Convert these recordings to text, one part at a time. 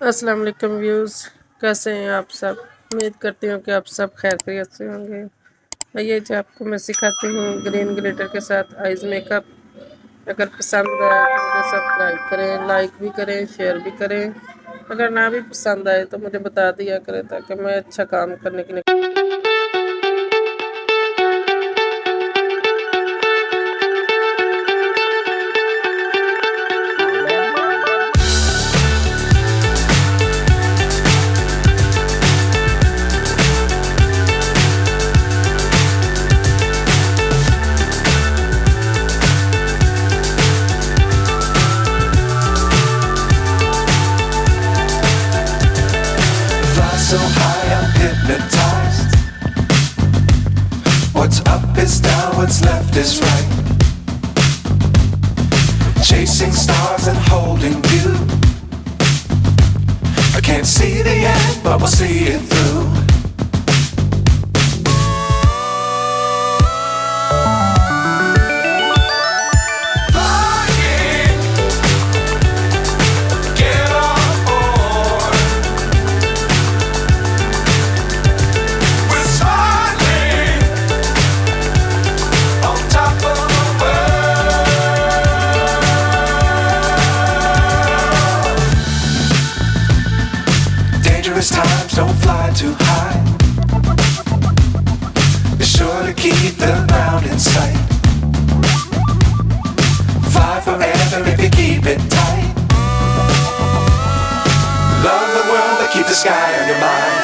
अस्सलाम वालेकुम व्यूज़, कैसे हैं आप सब। उम्मीद करती हूँ कि आप सब खैर खैरियत से होंगे। आइए जी आपको मैं सिखाती हूँ ग्रीन ग्लिटर के साथ आइज़ मेकअप। अगर पसंद आए तो मुझे सब्सक्राइब करें, लाइक भी करें, शेयर भी करें। अगर ना भी पसंद आए तो मुझे बता दिया करें ताकि मैं अच्छा काम करने के लिए। So high, I'm hypnotized. What's up is down, what's left is right. Chasing stars and holding you. I can't see the end, but we'll see it through. Times don't fly too high. Be sure to keep the ground in sight. Fly forever if you keep it tight. Love the world but keep the sky on your mind.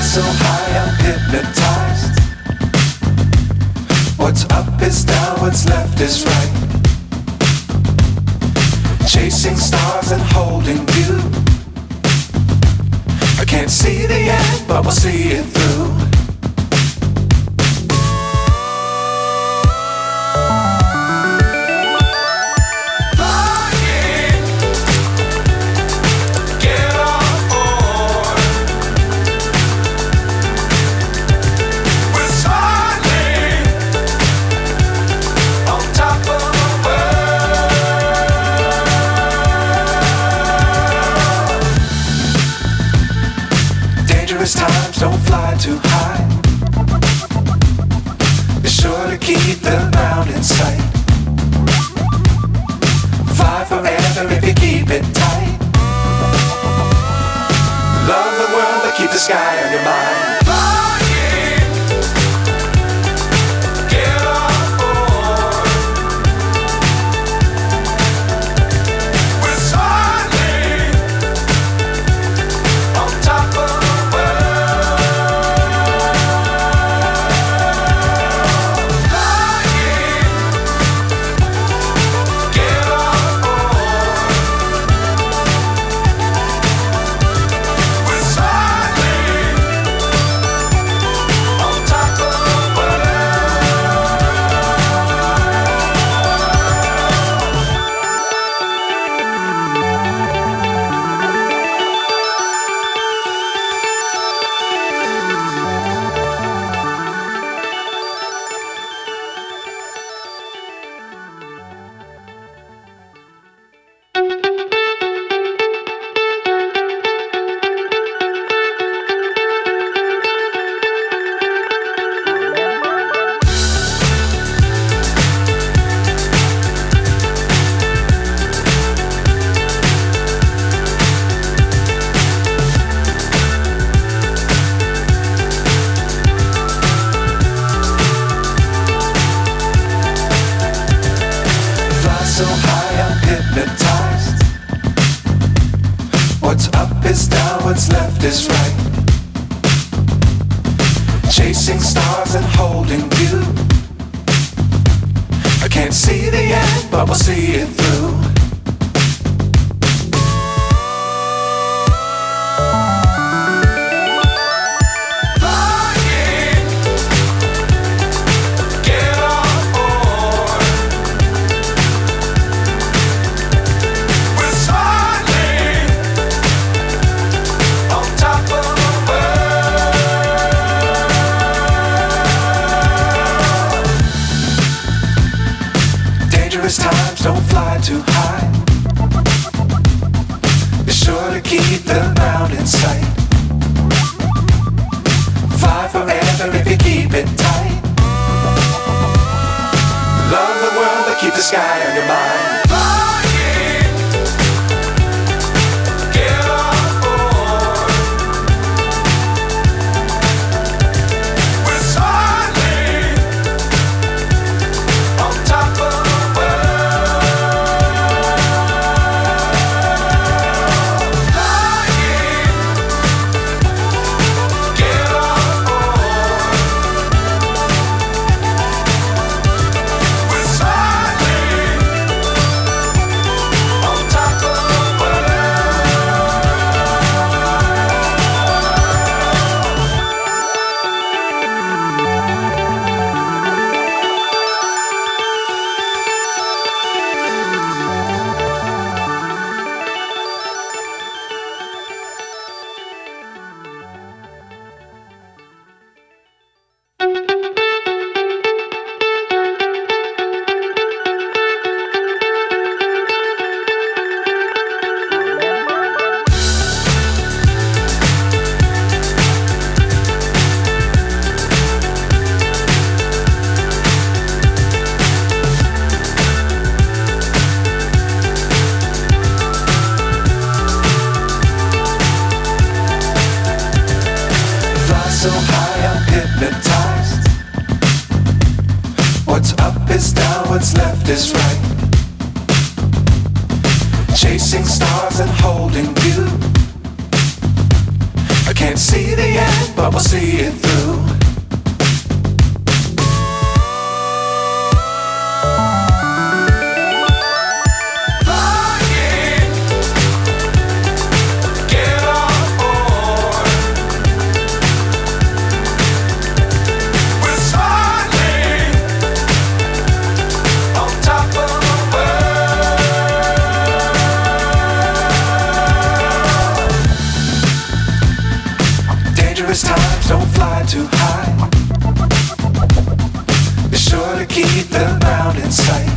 So high, I'm hypnotized. What's up is down, what's left is right. Chasing stars and holding you. I can't see the end, but we'll see it through. Times don't fly too high. Be sure to keep the ground in sight. Fly forever if you keep it tight. Love the world but keep the sky on your mind. what's left is right. Chasing stars and holding you. I can't see the end, but we'll see it through. Times don't fly too high. Be sure to keep the ground in sight. Fly forever if you keep it tight. Love the world but keep the sky on your mind. So high I'm hypnotized. What's up is down, what's left is right. Chasing stars and holding you. I can't see the end, but we'll see it through. Times don't fly too high. Be sure to keep the ground in sight.